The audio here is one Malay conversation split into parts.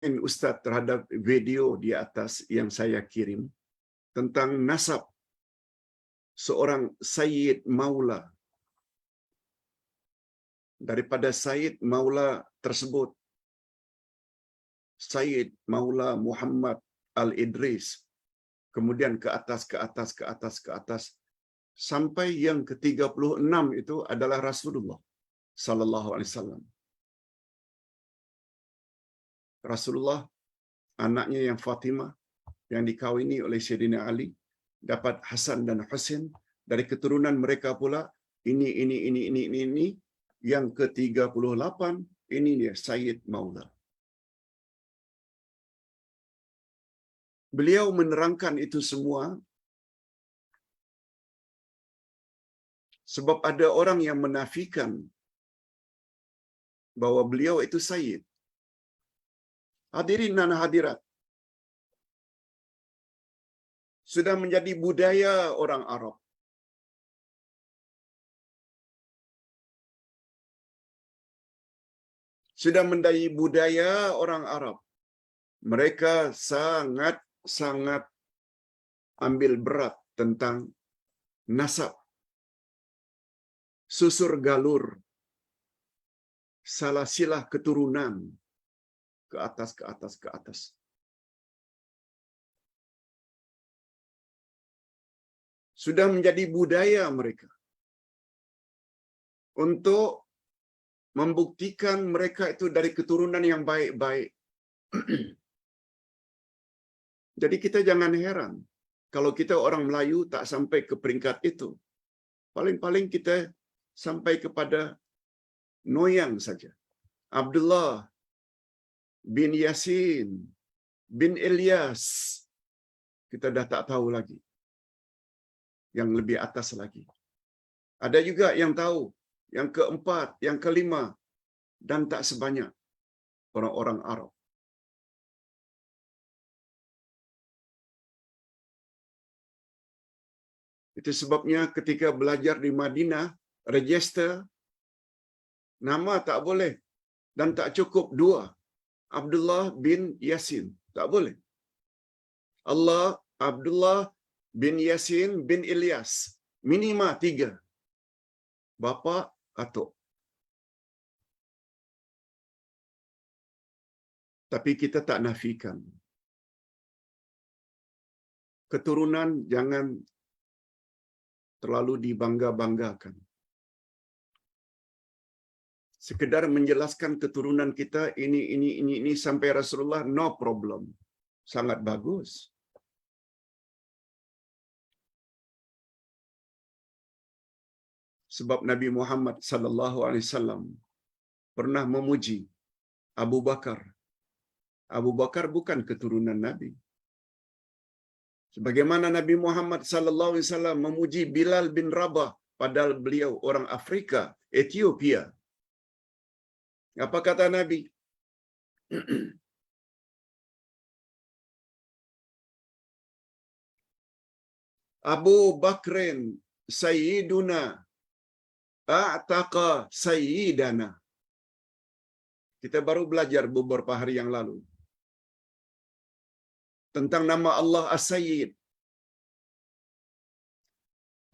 Ustaz terhadap video di atas yang saya kirim tentang nasab seorang Sayyid Maula. Daripada Sayyid Maula tersebut, Sayyid Maula Muhammad Al-Idris, kemudian ke atas, sampai yang ke-36 itu adalah Rasulullah sallallahu alaihi wasallam. Rasulullah, anaknya yang Fatimah, yang dikawini oleh Sayyidina Ali, dapat Hasan dan Husain. Dari keturunan mereka pula, ini. Yang ke-38, ini dia, Sayyid Maula. Beliau menerangkan itu semua sebab ada orang yang menafikan bahwa beliau itu Sayyid. Hadirin dan hadirat, sudah menjadi budaya orang Arab. Sudah menjadi budaya orang Arab. Mereka sangat ambil berat tentang nasab, susur galur, salasilah keturunan, ke atas. Sudah menjadi budaya mereka untuk membuktikan mereka itu dari keturunan yang baik-baik. Jadi kita jangan heran kalau kita orang Melayu tak sampai ke peringkat itu. Paling-paling kita sampai kepada Noyang saja. Abdullah bin Yasin bin Ilyas. Kita dah tak tahu lagi. Yang lebih atas lagi. Ada juga yang tahu yang keempat, yang kelima, dan tak sebanyak orang-orang Arab. Itu sebabnya ketika belajar di Madinah, register, nama tak boleh dan tak cukup dua. Abdullah bin Yasin, tak boleh. Abdullah bin Yasin bin Ilyas, minima 3. Bapa, atuk. Tapi kita tak nafikan. Keturunan jangan terlalu dibangga-banggakan. Sekedar menjelaskan keturunan kita ini sampai Rasulullah, no problem. Sangat bagus. Sebab Nabi Muhammad sallallahu alaihi wasallam pernah memuji Abu Bakar. Abu Bakar bukan keturunan Nabi. Sebagaimana Nabi Muhammad sallallahu alaihi wasallam memuji Bilal bin Rabah, padahal beliau orang Afrika, Ethiopia. Apa kata Nabi? Abu Bakrin Sayyiduna a'taqa Sayyidana. Kita baru belajar beberapa hari yang lalu tentang nama Allah As-Sayyid.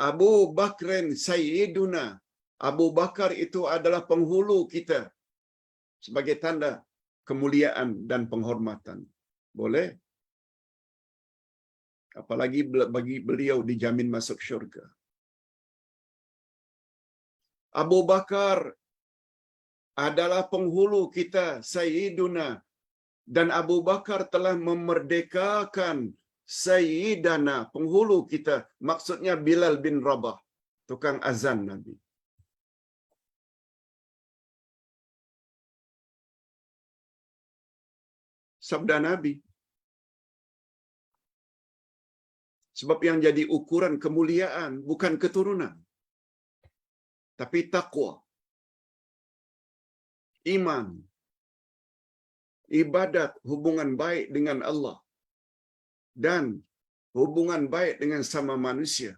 Abu Bakrin Sayyiduna. Abu Bakar itu adalah penghulu kita sebagai tanda kemuliaan dan penghormatan. Boleh? Apalagi bagi beliau dijamin masuk syurga. Abu Bakar adalah penghulu kita, Sayyiduna. Dan Abu Bakar telah memerdekakan Sayyidana, penghulu kita. Maksudnya Bilal bin Rabah, tukang azan Nabi. Sabda Nabi. Sebab yang jadi ukuran kemuliaan bukan keturunan, tapi takwa, iman, ibadat, hubungan baik dengan Allah, dan hubungan baik dengan sama manusia.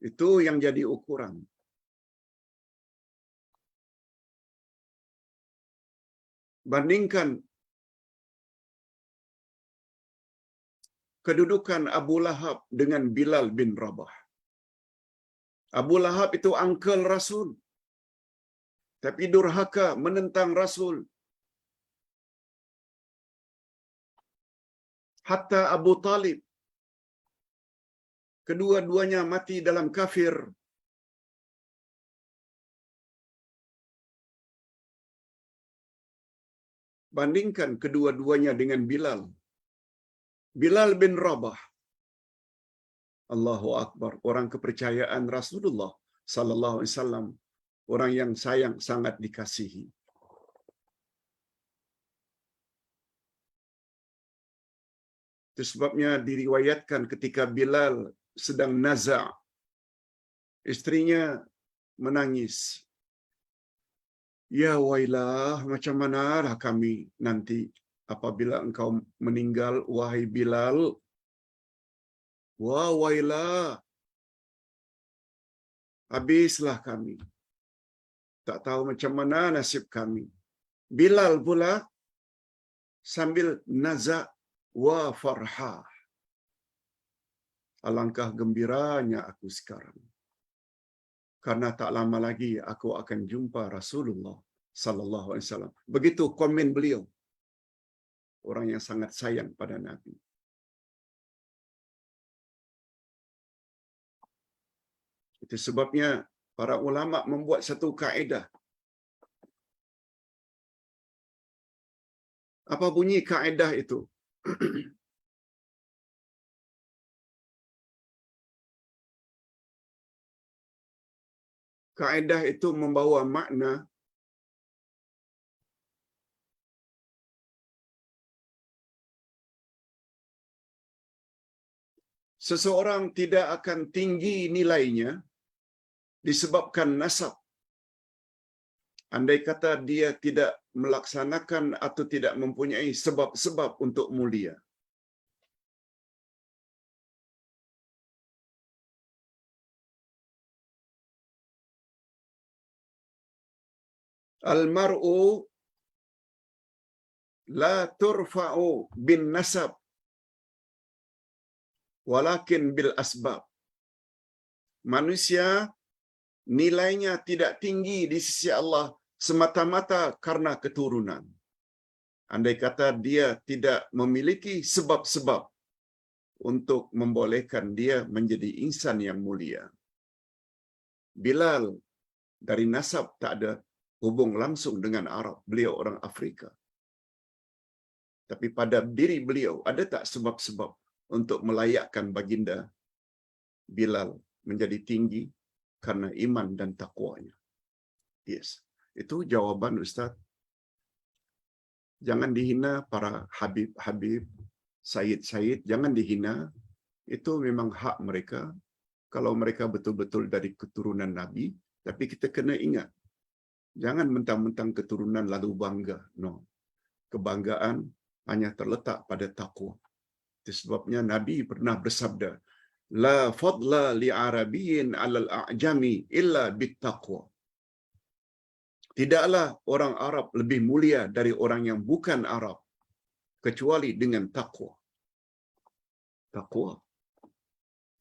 Itu yang jadi ukuran. Bandingkan kedudukan Abu Lahab dengan Bilal bin Rabah. Abu Lahab itu uncle Rasul, tapi durhaka menentang Rasul. Hatta Abu Talib, kedua-duanya mati dalam kafir. Bandingkan kedua-duanya dengan Bilal. Bilal bin Rabah, Allahu Akbar, orang kepercayaan Rasulullah sallallahu alaihi wasallam, orang yang sayang sangat dikasihi. Itu sebabnya diriwayatkan ketika Bilal sedang naza', istrinya menangis. Ya wailah, macam manalah kami nanti apabila engkau meninggal, wahai Bilal. Wah wailah, habislah kami. Tak tahu macam mana nasib kami. Bilal pula sambil naza' wa farha. Alangkah gembiranya aku sekarang, karena tak lama lagi aku akan jumpa Rasulullah sallallahu alaihi wasallam. Begitu komen beliau. Orang yang sangat sayang pada Nabi. Itu sebabnya para ulama membuat satu kaedah. Apa bunyi kaedah itu? Kaedah itu membawa makna seseorang tidak akan tinggi nilainya disebabkan nasab. Andai kata dia tidak melaksanakan atau tidak mempunyai sebab-sebab untuk mulia. Al-mar'u la turfa'u bin nasab walakin bil asbab. Manusia nilainya tidak tinggi di sisi Allah semata-mata karena keturunan. Andai kata dia tidak memiliki sebab-sebab untuk membolehkan dia menjadi insan yang mulia. Bilal dari nasab tak ada hubung langsung dengan Arab. Beliau orang Afrika. Tapi pada diri beliau ada tak sebab-sebab untuk melayakkan baginda Bilal menjadi tinggi karena iman dan takwanya? Yes. Itu jawaban Ustaz. Jangan dihina para habib-habib, sayyid-sayyid, jangan dihina. Itu memang hak mereka kalau mereka betul-betul dari keturunan Nabi, tapi kita kena ingat, jangan mentang-mentang keturunan lalu bangga. No. Kebanggaan hanya terletak pada takwa. Itu sebabnya Nabi pernah bersabda, la fadla li arabiyyin 'alal a'jami illa bittaqwa. Tidaklah orang Arab lebih mulia dari orang yang bukan Arab kecuali dengan takwa. Takwa.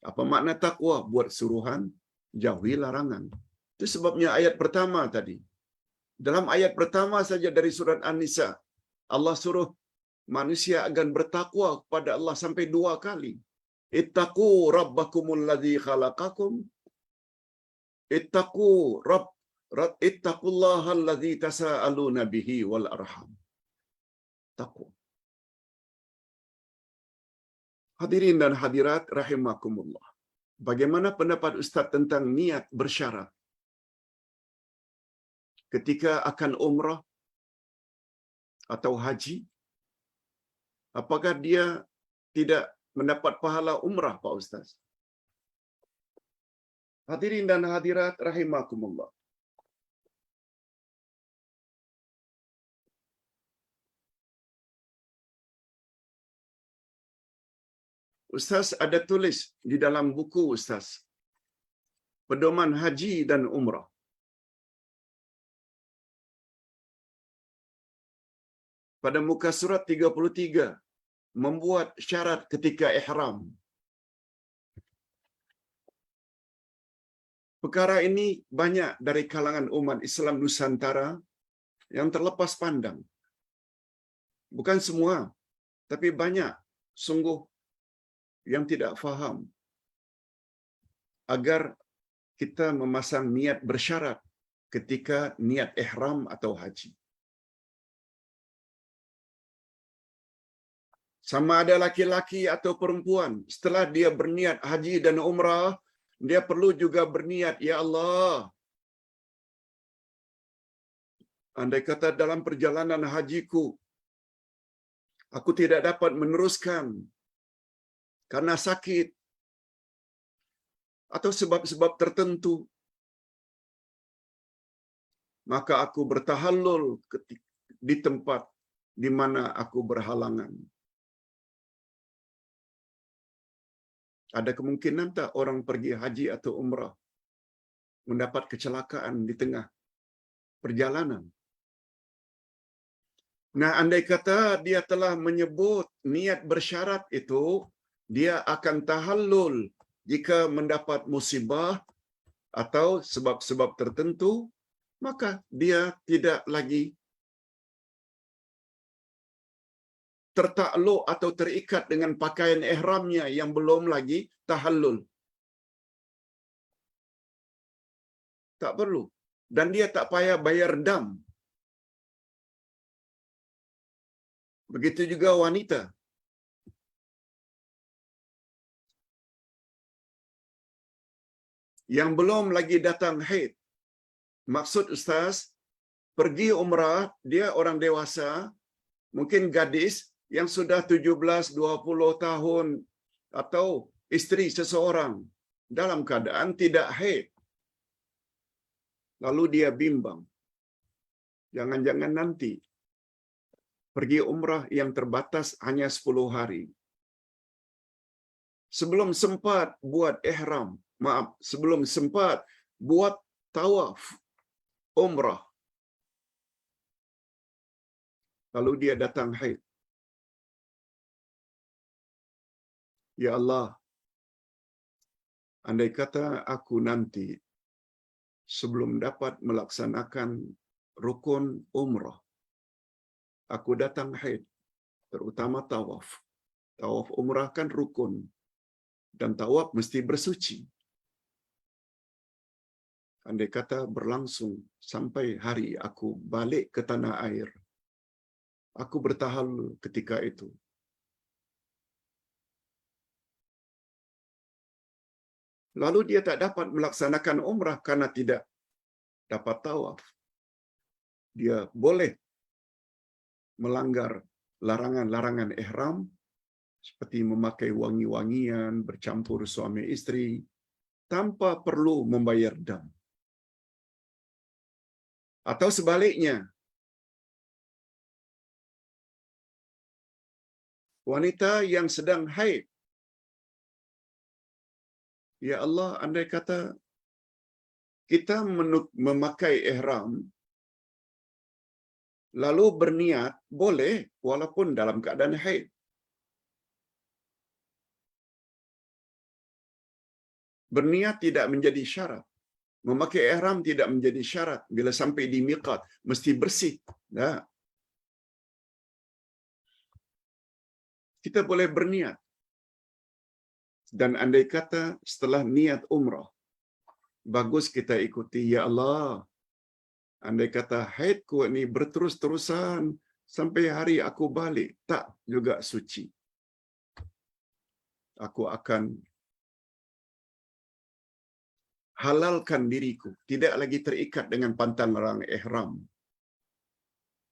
Apa makna takwa? Buat suruhan, jauhi larangan. Itu sebabnya ayat pertama tadi. Dalam ayat pertama saja dari surat An-Nisa, Allah suruh manusia akan bertakwa kepada Allah sampai 2 kali. Ittaqu rabbakumul ladzi khalaqakum. Ittaqullahal ladzi tasaaluna bihi wal arham. Takwa. Hadirin dan hadirat rahimakumullah. Bagaimana pendapat Ustaz tentang niat bersyarat ketika akan umrah atau haji? Apakah dia tidak mendapat pahala umrah, Pak Ustaz? Hadirin dan hadirat rahimakumullah. Ustaz ada tulis di dalam buku Ustaz, Pedoman Haji dan Umrah. Pada muka surat 33, membuat syarat ketika ihram. Perkara ini banyak dari kalangan umat Islam Nusantara yang terlepas pandang. Bukan semua, tapi banyak sungguh yang tidak faham agar kita memasang niat bersyarat ketika niat ihram atau haji. Sama ada laki-laki atau perempuan, setelah dia berniat haji dan umrah, dia perlu juga berniat, ya Allah, andai kata dalam perjalanan hajiku, aku tidak dapat meneruskan karena sakit atau sebab-sebab tertentu, maka aku bertahallul di tempat di mana aku berhalangan. Ada kemungkinan tak orang pergi haji atau umrah mendapat kecelakaan di tengah perjalanan? Nah, andai kata dia telah menyebut niat bersyarat itu, dia akan tahallul jika mendapat musibah atau sebab-sebab tertentu, maka dia tidak lagi tertakluk atau terikat dengan pakaian ihramnya yang belum lagi tahallul. Tak perlu. Dan dia tak payah bayar dam. Begitu juga wanita. Yang belum lagi datang haid. Maksud Ustaz, pergi umrah, dia orang dewasa, mungkin gadis yang sudah 17-20 tahun atau isteri seseorang dalam keadaan tidak haid. Lalu dia bimbang. Jangan-jangan nanti pergi umrah yang terbatas hanya 10 hari. Sebelum sempat buat ihram, sebelum sempat buat tawaf umrah, lalu dia datang haid. Ya Allah, andai kata aku nanti sebelum dapat melaksanakan rukun umrah, aku datang haid, terutama tawaf. Tawaf umrah kan rukun, dan tawaf mesti bersuci. Andai kata berlangsung sampai hari aku balik ke tanah air, aku bertahallul ketika itu. Lalu dia tak dapat melaksanakan umrah karena tidak dapat tawaf. Dia boleh melanggar larangan-larangan ihram seperti memakai wangi-wangian, bercampur suami isteri, tanpa perlu membayar dam. Atau sebaliknya, wanita yang sedang haid, ya Allah, andai kata kita memakai ihram, lalu berniat, boleh walaupun dalam keadaan haid. Berniat tidak menjadi syarat. Memakai ihram tidak menjadi syarat. Bila sampai di miqat, mesti bersih. Nah, kita boleh berniat. Dan andai kata setelah niat umrah, bagus kita ikuti, ya Allah, andai kata haidku ini berterus-terusan sampai hari aku balik, tak juga suci. Aku akan halalkan diriku, tidak lagi terikat dengan pantang larang ihram.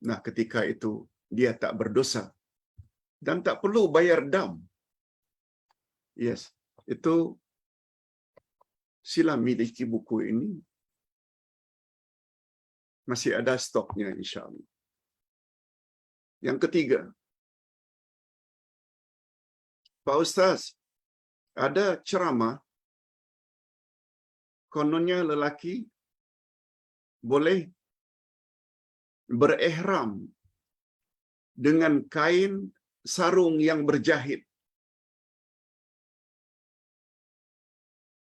Nah, ketika itu dia tak berdosa dan tak perlu bayar dam. Yes, itu sila miliki buku ini. Masih ada stoknya insya-Allah. Yang ketiga, Pak Ustaz, ada ceramah kononnya lelaki boleh berihram dengan kain sarung yang berjahit.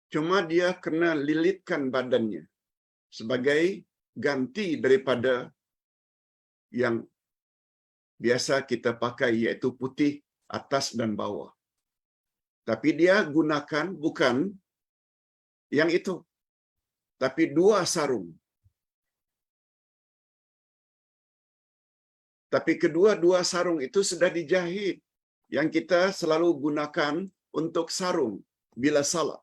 Cuma dia kena lilitkan badannya sebagai ganti daripada yang biasa kita pakai, iaitu putih atas dan bawah. Tapi dia gunakan bukan yang itu, tapi 2 sarung. Tapi kedua-dua sarung itu sudah dijahit, yang kita selalu gunakan untuk sarung bila salat.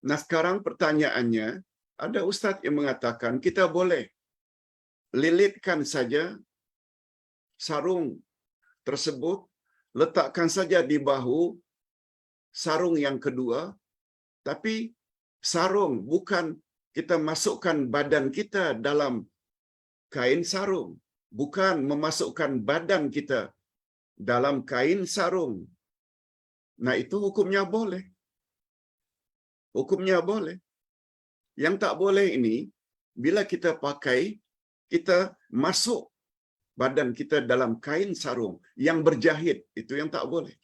Nah, sekarang pertanyaannya, ada ustaz yang mengatakan kita boleh lilitkan saja sarung tersebut, letakkan saja di bahu sarung yang kedua, tapi sarung bukan kita masukkan badan kita dalam kain sarung, bukan memasukkan badan kita dalam kain sarung. Nah, itu hukumnya boleh. Hukumnya boleh. Yang tak boleh ini, bila kita pakai, kita masuk badan kita dalam kain sarung yang berjahit, itu yang tak boleh.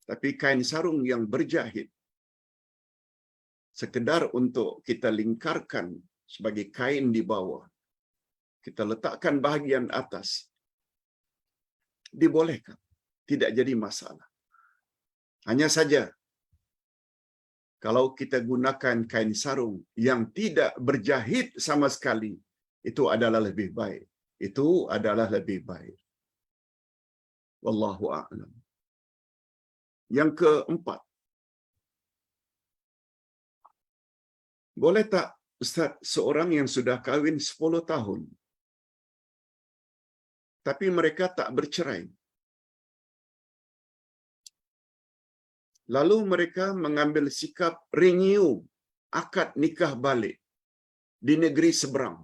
Tapi kain sarung yang berjahit, sekedar untuk kita lingkarkan sebagai kain di bawah, kita letakkan bahagian atas, dibolehkan. Tidak jadi masalah. Hanya saja, kalau kita gunakan kain sarung yang tidak berjahit sama sekali, itu adalah lebih baik. Itu adalah lebih baik. Wallahu a'lam. Yang keempat, boleh tak Ustaz, seorang yang sudah kahwin 10 tahun, tapi mereka tak bercerai, lalu mereka mengambil sikap renew akad nikah balik di negeri seberang.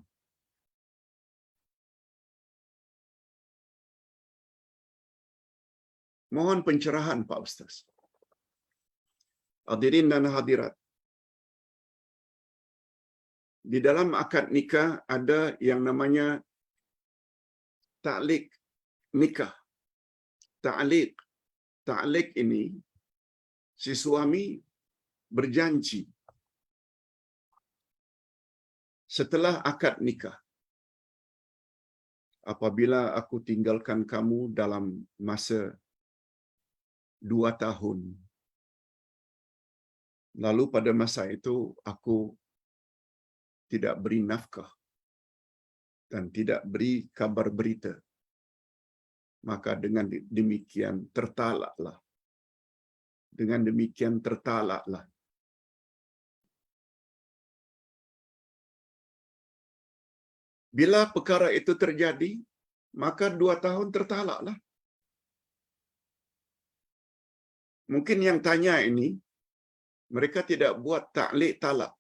Mohon pencerahan Pak Ustaz. Hadirin dan hadirat, di dalam akad nikah ada yang namanya ta'liq nikah. Ta'liq. Ta'liq ini, si suami berjanji setelah akad nikah, apabila aku tinggalkan kamu dalam masa 2 tahun, lalu pada masa itu aku tidak beri nafkah dan tidak beri kabar berita, maka dengan demikian tertalaklah. Dengan demikian tertalaklah. Bila perkara itu terjadi, maka 2 tahun tertalaklah. Mungkin yang tanya ini, mereka tidak buat ta'liq talak,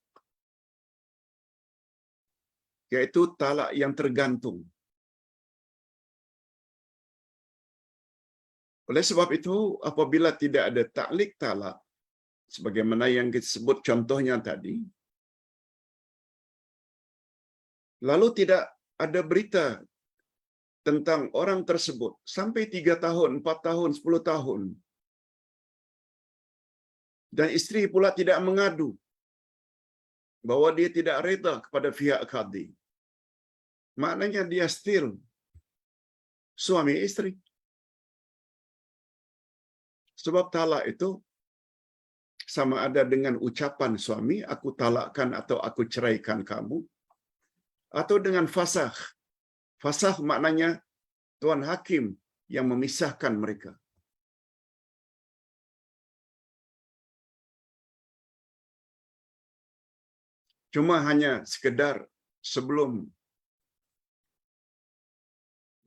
yaitu talak yang tergantung. Oleh sebab itu, apabila tidak ada ta'liq talak, sebagaimana yang disebut contohnya tadi, lalu tidak ada berita tentang orang tersebut sampai 3 tahun, 4 tahun, 10 tahun, dan isteri pula tidak mengadu bahwa dia tidak reda kepada pihak qadi, maknanya dia still suami isteri. Sebab talak itu sama ada dengan ucapan suami, aku talakkan atau aku ceraikan kamu, atau dengan fasakh. Fasakh maknanya Tuan Hakim yang memisahkan mereka. Cuma hanya sekedar sebelum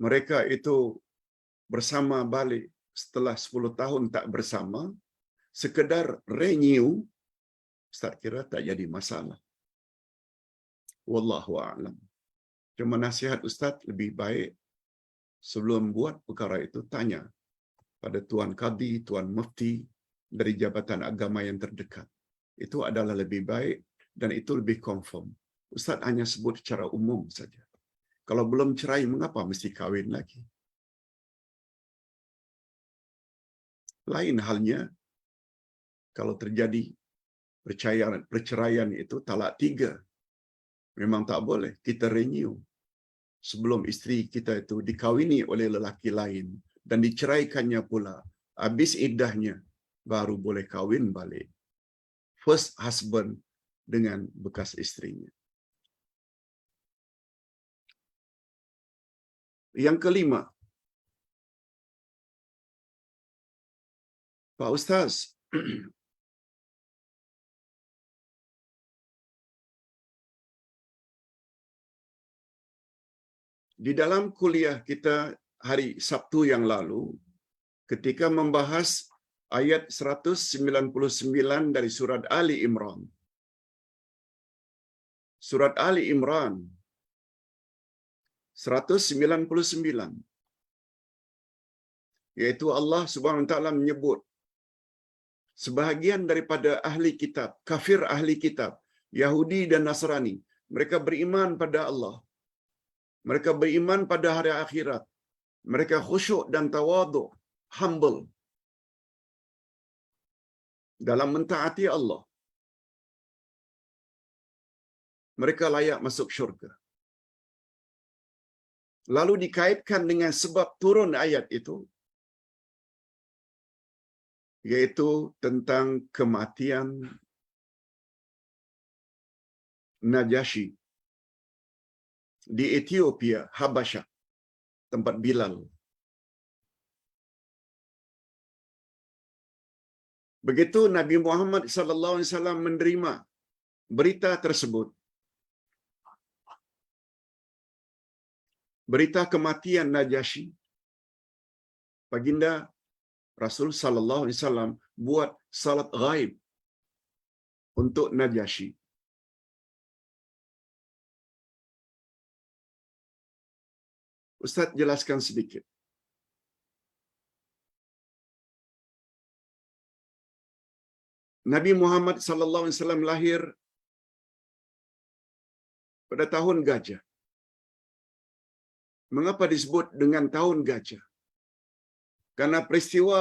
mereka itu bersama balik setelah 10 tahun tak bersama, sekedar renew, Ustaz kira tak jadi masalah. Wallahu a'lam. Cuma nasihat Ustaz, lebih baik sebelum buat perkara itu tanya pada Tuan Qadi, Tuan Mufti dari jabatan agama yang terdekat. Itu adalah lebih baik dan itu lebih confirm. Ustaz hanya sebut secara umum saja. Kalau belum cerai, mengapa mesti kawin lagi? Lain halnya, kalau terjadi perceraian itu talak 3, memang tak boleh. Kita renew sebelum isteri kita itu dikawini oleh lelaki lain dan diceraikannya pula. Habis iddahnya, baru boleh kawin balik. First husband dengan bekas istrinya. Yang kelima, Pak Ustaz, di dalam kuliah kita hari Sabtu yang lalu, ketika membahas ayat 199 dari surat Ali Imran. Surat Ali Imran 199, yaitu Allah Subhanahu wa taala menyebut sebahagian daripada ahli kitab, kafir ahli kitab, Yahudi dan Nasrani, mereka beriman pada Allah. Mereka beriman pada hari akhirat. Mereka khusyuk dan tawaduk, humble dalam mentaati Allah. Mereka layak masuk syurga. Lalu dikaitkan dengan sebab turun ayat itu, yaitu tentang kematian Najasyi di Ethiopia, Habasyah, tempat Bilal. Begitu Nabi Muhammad sallallahu alaihi wasallam menerima berita tersebut, berita kematian Najasyi, baginda Rasul sallallahu alaihi wasallam buat salat ghaib untuk Najasyi. Ustaz jelaskan sedikit. Nabi Muhammad sallallahu alaihi wasallam lahir pada tahun gajah. Mengapa disebut dengan tahun gajah? Karena peristiwa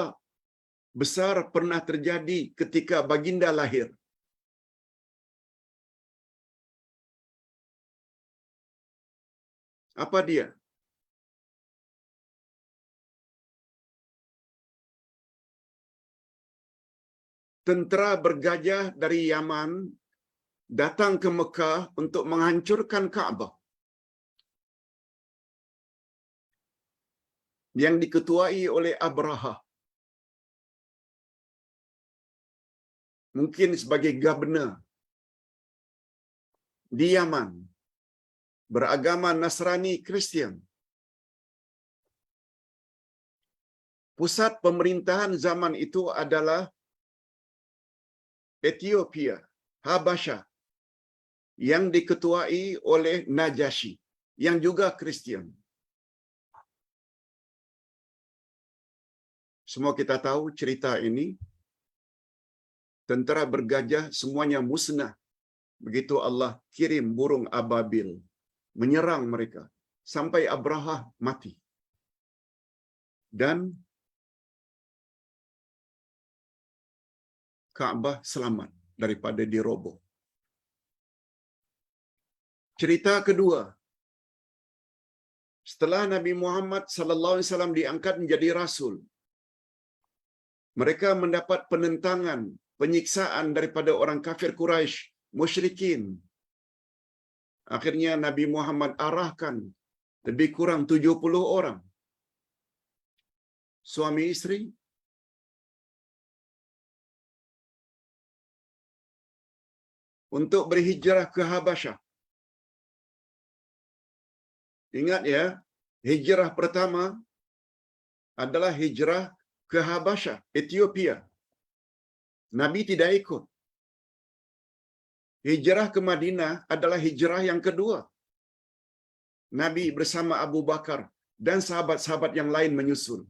besar pernah terjadi ketika baginda lahir. Apa dia? Tentera bergajah dari Yaman datang ke Mekah untuk menghancurkan Kaabah yang diketuai oleh Abraha. Mungkin sebagai governor di Yaman, beragama Nasrani Kristian. Pusat pemerintahan zaman itu adalah Ethiopia, Habasyah, yang diketuai oleh Najasyi, yang juga Kristian. Semua kita tahu cerita ini. Tentera bergajah semuanya musnah. Begitu Allah kirim burung ababil menyerang mereka sampai Abraha mati. Dan Kaabah selamat daripada diroboh. Cerita kedua, setelah Nabi Muhammad sallallahu alaihi wasallam diangkat menjadi rasul, mereka mendapat penentangan, penyiksaan daripada orang kafir Quraisy, musyrikin. Akhirnya Nabi Muhammad arahkan lebih kurang 70 orang suami istri untuk berhijrah ke Habasyah. Ingat ya, hijrah pertama adalah hijrah ke Habasyah, Ethiopia. Nabi tidak ikut. Hijrah ke Madinah adalah hijrah yang kedua. Nabi bersama Abu Bakar dan sahabat-sahabat yang lain menyusul.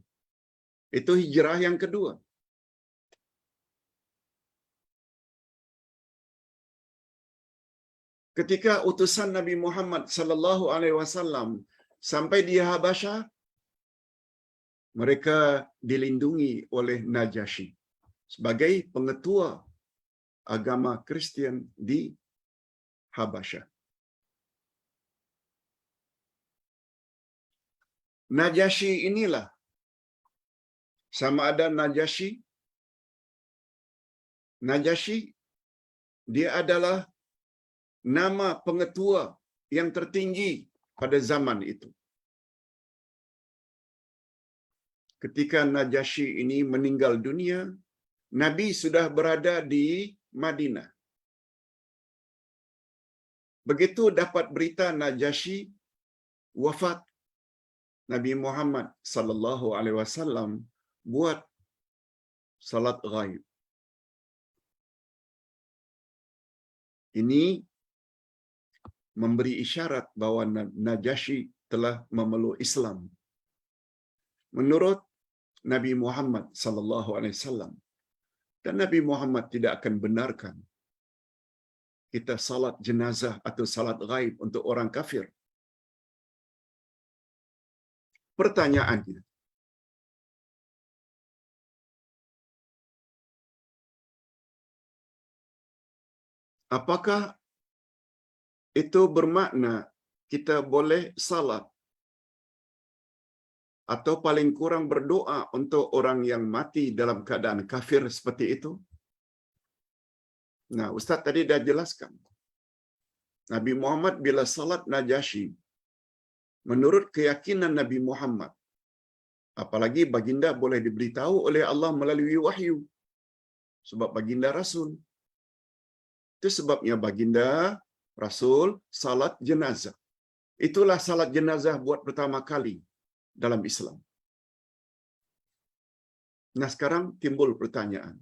Itu hijrah yang kedua. Ketika utusan Nabi Muhammad sallallahu alaihi wasallam Sampai di Habasyah, mereka dilindungi oleh Najasyi sebagai pengetua agama Kristian di Habasyah. Najasyi inilah, sama ada Najasyi, dia adalah nama pengetua yang tertinggi pada zaman itu. Ketika Najasyi ini meninggal dunia, Nabi sudah berada di Madinah. Begitu dapat berita Najasyi wafat, Nabi Muhammad sallallahu alaihi wasallam buat salat ghaib. Ini memberi isyarat bahwa Najasyi telah memeluk Islam. Menurut Nabi Muhammad sallallahu alaihi wasallam, dan Nabi Muhammad tidak akan benarkan kita salat jenazah atau salat ghaib untuk orang kafir. Pertanyaannya, apakah itu bermakna kita boleh salat atau paling kurang berdoa untuk orang yang mati dalam keadaan kafir seperti itu? Nah, Ustaz tadi dah jelaskan. Nabi Muhammad bila salat Najasyi, menurut keyakinan Nabi Muhammad, apalagi baginda boleh diberitahu oleh Allah melalui wahyu, sebab baginda Rasul. Itu sebabnya baginda Rasul salat jenazah. Itulah salat jenazah buat pertama kali dalam Islam. Nah, sekarang timbul pertanyaan.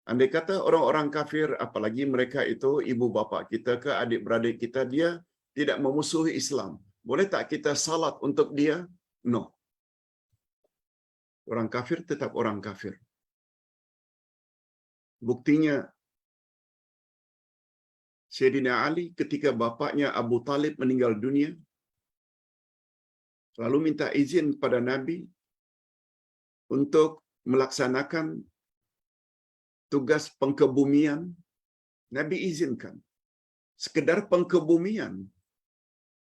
Andai kata orang-orang kafir, apalagi mereka itu ibu bapa kita ke adik-beradik kita, dia tidak memusuhi Islam. Boleh tak kita salat untuk dia? No. Orang kafir tetap orang kafir. Buktinya, Sayyidina Ali ketika bapaknya Abu Talib meninggal dunia, lalu minta izin pada Nabi untuk melaksanakan tugas pengkebumian. Nabi izinkan. Sekedar pengkebumian.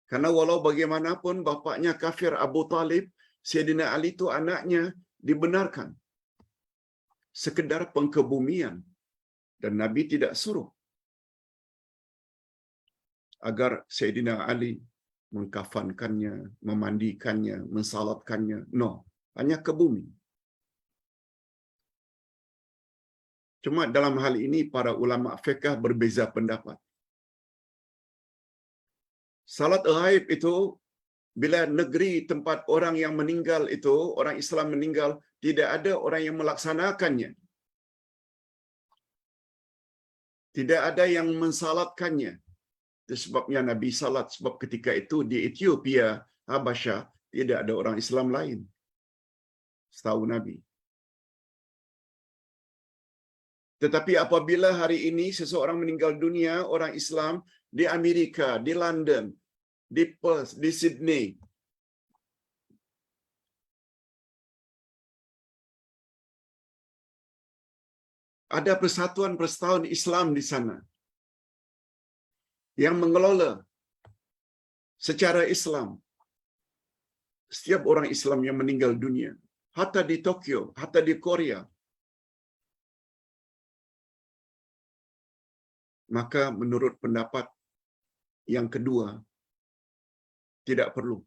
Karena walau bagaimanapun bapaknya kafir Abu Talib, Sayyidina Ali itu anaknya dibenarkan. Sekedar pengkebumian. Dan Nabi tidak suruh agar Sayyidina Ali mengkafankannya, memandikannya, mensalatkannya. No, hanya ke bumi. Cuma dalam hal ini para ulama fiqh berbeza pendapat. Salat ghaib itu bila negeri tempat orang yang meninggal itu, orang Islam meninggal, tidak ada orang yang melaksanakannya. Tidak ada yang mensalatkannya. Itu sebabnya Nabi salat, sebab ketika itu di Ethiopia, Habasyah, tidak ada orang Islam lain. Setahu Nabi. Tetapi apabila hari ini seseorang meninggal dunia, orang Islam di Amerika, di London, di Perth, di Sydney, ada persatuan Islam di sana yang mengelola secara Islam setiap orang Islam yang meninggal dunia, hatta di Tokyo, hatta di Korea. Maka menurut pendapat yang kedua, tidak perlu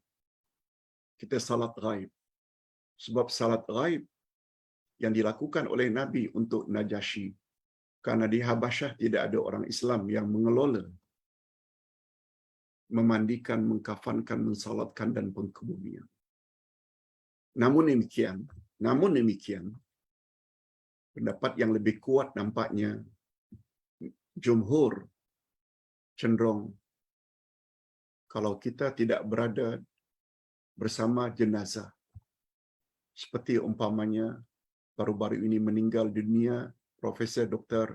kita salat ghaib. Sebab salat ghaib yang dilakukan oleh Nabi untuk Najasyi, karena di Habasyah tidak ada orang Islam yang mengelola, memandikan, mengkafankan, mensalatkan, dan pengkebumian. Namun demikian, pendapat yang lebih kuat nampaknya jumhur cenderung kalau kita tidak berada bersama jenazah, seperti umpamanya baru-baru ini meninggal dunia Profesor Dr.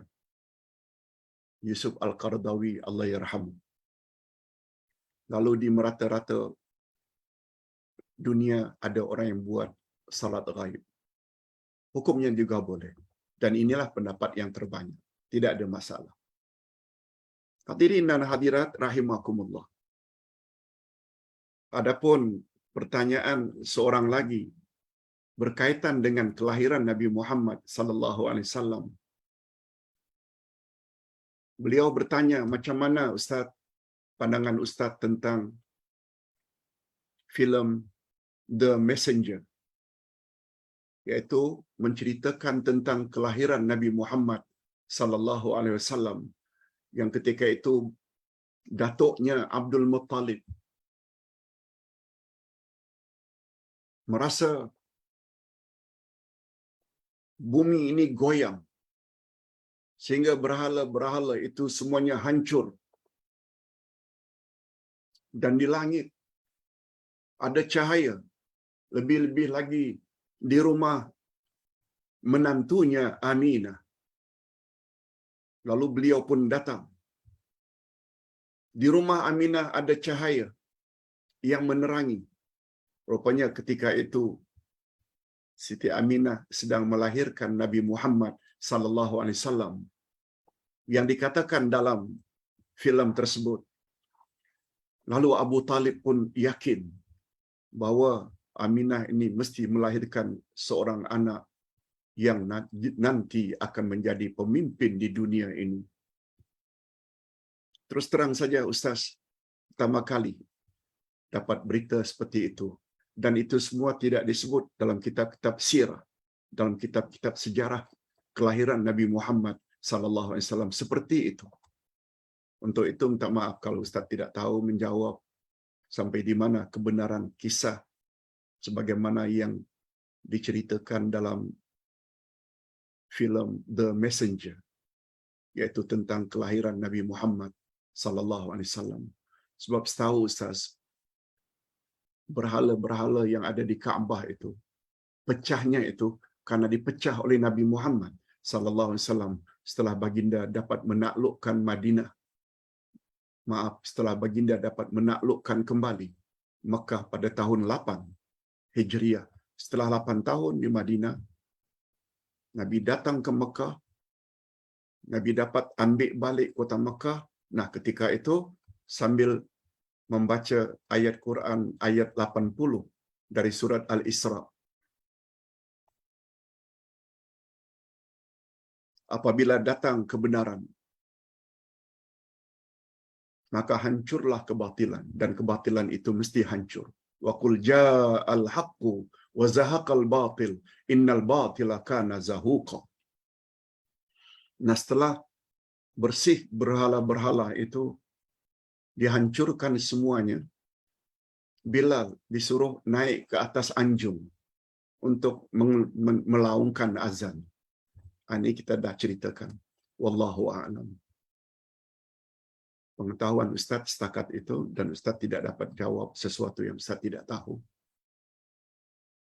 Yusuf Al-Qaradawi, Allah yarhamu. Lalu di merata-rata dunia ada orang yang buat salat ghaib. Hukumnya juga boleh. Dan inilah pendapat yang terbanyak. Tidak ada masalah. Hadirin dan hadirat rahimakumullah. Adapun pertanyaan seorang lagi berkaitan dengan kelahiran Nabi Muhammad sallallahu alaihi wasallam. Beliau bertanya, macam mana Ustaz, pandangan Ustaz tentang filem The Messenger, iaitu menceritakan tentang kelahiran Nabi Muhammad sallallahu alaihi wasallam yang ketika itu datuknya Abdul Muttalib merasa bumi ini goyang sehingga berhala-berhala itu semuanya hancur, dan di langit ada cahaya, lebih-lebih lagi di rumah menantunya Aminah. Lalu beliau pun datang. Di rumah Aminah ada cahaya yang menerangi. Rupanya ketika itu Siti Aminah sedang melahirkan Nabi Muhammad sallallahu alaihi wasallam yang dikatakan dalam filem tersebut. Lalu Abu Talib pun yakin bahwa Aminah ini mesti melahirkan seorang anak yang nanti akan menjadi pemimpin di dunia ini. Terus terang saja Ustaz, pertama kali dapat berita seperti itu. Dan itu semua tidak disebut dalam kitab-kitab sirah, dalam kitab-kitab sejarah kelahiran Nabi Muhammad sallallahu alaihi wasallam seperti itu. Untuk itu minta maaf kalau Ustaz tidak tahu menjawab sampai di mana kebenaran kisah sebagaimana yang diceritakan dalam filem The Messenger, iaitu tentang kelahiran Nabi Muhammad sallallahu alaihi wasallam. Sebab setahu Ustaz, berhala-berhala yang ada di Kaabah itu, pecahnya itu karena dipecah oleh Nabi Muhammad sallallahu alaihi wasallam setelah baginda dapat menaklukkan Madinah. Setelah baginda dapat menaklukkan kembali Mekah pada tahun 8 Hijriah. Setelah 8 tahun di Madinah, Nabi datang ke Mekah. Nabi dapat ambil balik kota Mekah. Nah, ketika itu sambil membaca ayat Quran ayat 80 dari surat Al-Isra. Apabila datang kebenaran, maka hancurlah kebatilan, dan kebatilan itu mesti hancur. Wa qul ja'al haqqu wa zahaqal batil innal batila kana zahuqa. Nah, setelah bersih berhala-berhala itu dihancurkan semuanya, Bilal disuruh naik ke atas anjung untuk melaungkan azan. Ini kita dah ceritakan. Wallahu a'lam. Pengetahuan Ustaz setakat itu, dan Ustaz tidak dapat jawab sesuatu yang Ustaz tidak tahu.